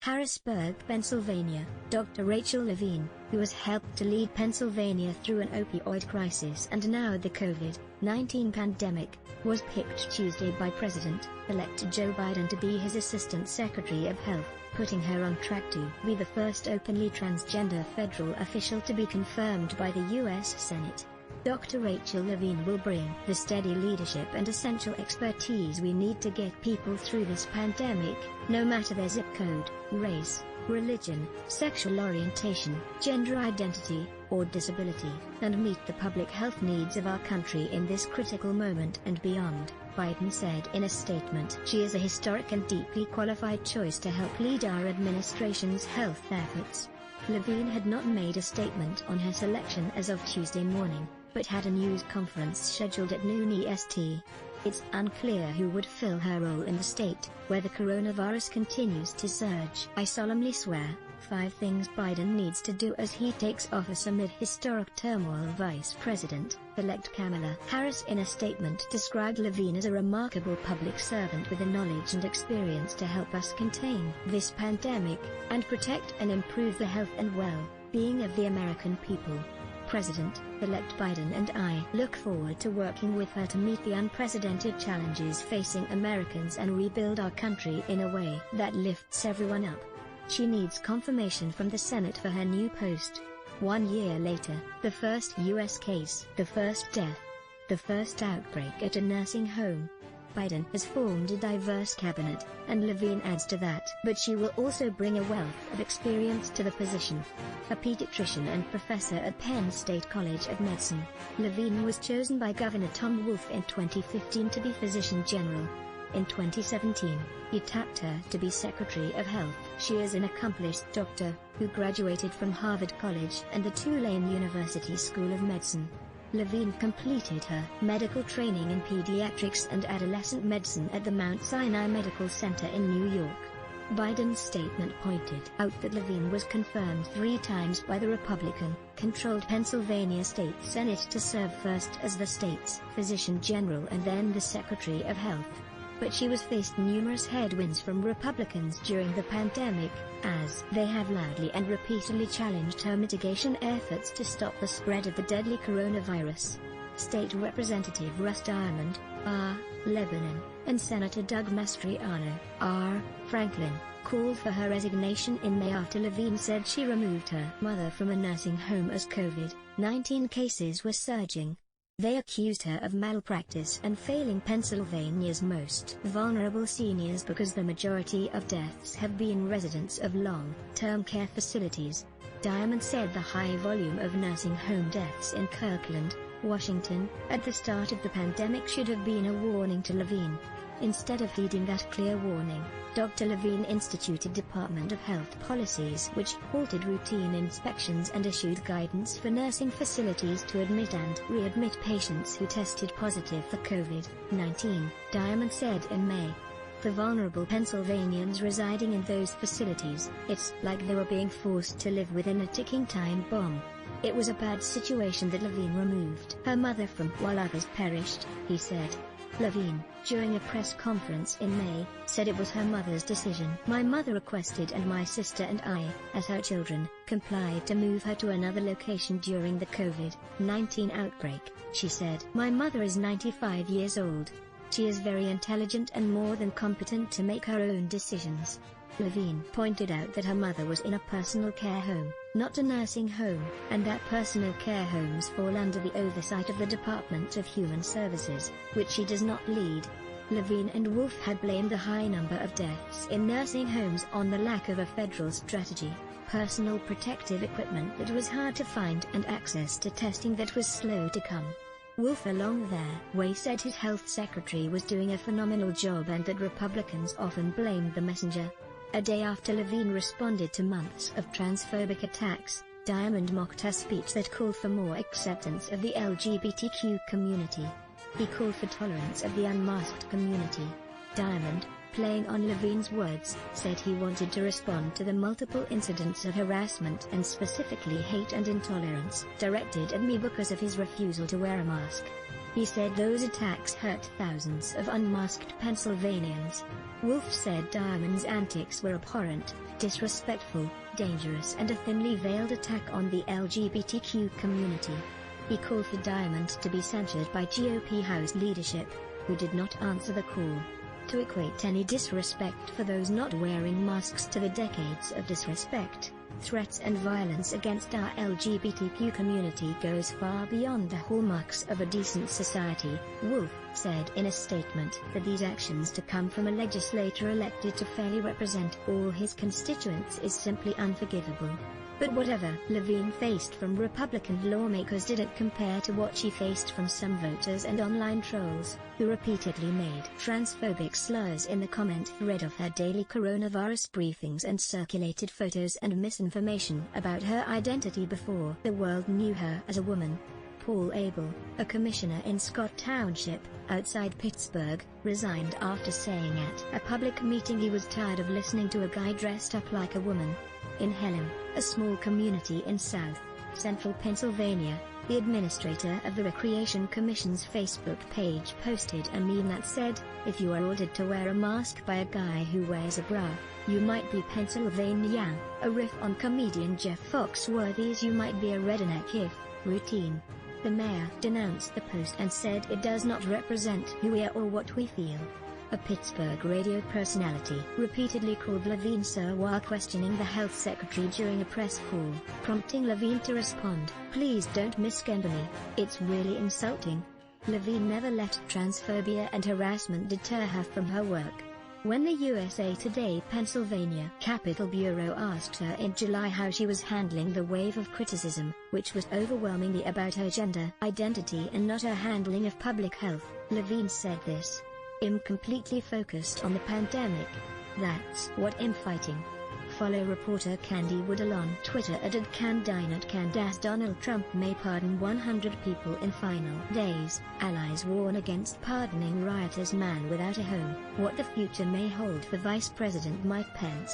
Harrisburg, Pennsylvania, Dr. Rachel Levine, who has helped to lead Pennsylvania through an opioid crisis and now the COVID-19 pandemic, was picked Tuesday by President-elect Joe Biden to be his Assistant Secretary of Health, putting her on track to be the first openly transgender federal official to be confirmed by the U.S. Senate. Dr. Rachel Levine will bring the steady leadership and essential expertise we need to get people through this pandemic, no matter their zip code, race, religion, sexual orientation, gender identity, or disability, and meet the public health needs of our country in this critical moment and beyond, Biden said in a statement. She is a historic and deeply qualified choice to help lead our administration's health efforts. Levine had not made a statement on her selection as of Tuesday morning, but had a news conference scheduled at noon EST. It's unclear who would fill her role in the state, where the coronavirus continues to surge. I solemnly swear, 5 things Biden needs to do as he takes office amid historic turmoil. Vice President-elect Kamala Harris in a statement described Levine as a remarkable public servant with the knowledge and experience to help us contain this pandemic, and protect and improve the health and well-being of the American people. President-elect Biden and I look forward to working with her to meet the unprecedented challenges facing Americans and rebuild our country in a way that lifts everyone up. She needs confirmation from the Senate for her new post. 1 year later, the first U.S. case, the first death, the first outbreak at a nursing home. Biden has formed a diverse cabinet, and Levine adds to that. But she will also bring a wealth of experience to the position. A pediatrician and professor at Penn State College of Medicine, Levine was chosen by Governor Tom Wolf in 2015 to be Physician General. In 2017, he tapped her to be Secretary of Health. She is an accomplished doctor, who graduated from Harvard College and the Tulane University School of Medicine. Levine completed her medical training in pediatrics and adolescent medicine at the Mount Sinai Medical Center in New York. Biden's statement pointed out that Levine was confirmed 3 times by the Republican-controlled Pennsylvania State Senate to serve first as the state's Physician General and then the Secretary of Health. But she was faced numerous headwinds from Republicans during the pandemic, as they have loudly and repeatedly challenged her mitigation efforts to stop the spread of the deadly coronavirus. State Representative Russ Diamond, R. Lebanon, and Senator Doug Mastriano, R. Franklin, called for her resignation in May after Levine said she removed her mother from a nursing home as COVID-19 cases were surging. They accused her of malpractice and failing Pennsylvania's most vulnerable seniors because the majority of deaths have been residents of long-term care facilities. Diamond said the high volume of nursing home deaths in Kirkland, Washington, at the start of the pandemic should have been a warning to Levine. Instead of heeding that clear warning, Dr. Levine instituted Department of Health policies which halted routine inspections and issued guidance for nursing facilities to admit and readmit patients who tested positive for COVID-19, Diamond said in May. For vulnerable Pennsylvanians residing in those facilities, it's like they were being forced to live within a ticking time bomb. It was a bad situation that Levine removed her mother from while others perished, he said. Levine, during a press conference in May, said it was her mother's decision. My mother requested and my sister and I, as her children, complied to move her to another location during the COVID-19 outbreak, she said. My mother is 95 years old. She is very intelligent and more than competent to make her own decisions. Levine pointed out that her mother was in a personal care home, not a nursing home, and that personal care homes fall under the oversight of the Department of Human Services, which she does not lead. Levine and Wolf had blamed the high number of deaths in nursing homes on the lack of a federal strategy, personal protective equipment that was hard to find and access to testing that was slow to come. Wolf along their way said his health secretary was doing a phenomenal job and that Republicans often blamed the messenger. A day after Levine responded to months of transphobic attacks, Diamond mocked her speech that called for more acceptance of the LGBTQ community. He called for tolerance of the unmasked community. Diamond, playing on Levine's words, said he wanted to respond to the multiple incidents of harassment and specifically hate and intolerance directed at me because of his refusal to wear a mask. He said those attacks hurt thousands of unmasked Pennsylvanians. Wolf said Diamond's antics were abhorrent. disrespectful, dangerous and a thinly veiled attack on the LGBTQ community. He called for Diamond to be censured by GOP House leadership, who did not answer the call. To equate any disrespect for those not wearing masks to the decades of disrespect, threats and violence against our LGBTQ community goes far beyond the hallmarks of a decent society, Wolf said in a statement that these actions to come from a legislator elected to fairly represent all his constituents is simply unforgivable. But whatever Levine faced from Republican lawmakers didn't compare to what she faced from some voters and online trolls, who repeatedly made transphobic slurs in the comment thread of her daily coronavirus briefings and circulated photos and misinformation about her identity before the world knew her as a woman. Paul Abel, a commissioner in Scott Township, outside Pittsburgh, resigned after saying at a public meeting he was tired of listening to a guy dressed up like a woman. In Helena, a small community in South Central Pennsylvania, the administrator of the Recreation Commission's Facebook page posted a meme that said, "If you are ordered to wear a mask by a guy who wears a bra, you might be Pennsylvania," a riff on comedian Jeff Foxworthy's "You might be a redneck if" routine. The mayor denounced the post and said it does not represent who we are or what we feel. A Pittsburgh radio personality repeatedly called Levine sir while questioning the health secretary during a press call, prompting Levine to respond, "Please don't misgender me, it's really insulting." Levine never let transphobia and harassment deter her from her work. When the USA Today Pennsylvania Capitol Bureau asked her in July how she was handling the wave of criticism, which was overwhelmingly about her gender identity and not her handling of public health, Levine said this: "I'm completely focused on the pandemic. That's what I'm fighting." Follow reporter Candy Woodall on Twitter at @CanDinatCand. Donald Trump may pardon 100 people in final days. Allies warn against pardoning rioters. Man without a home. What the future may hold for Vice President Mike Pence.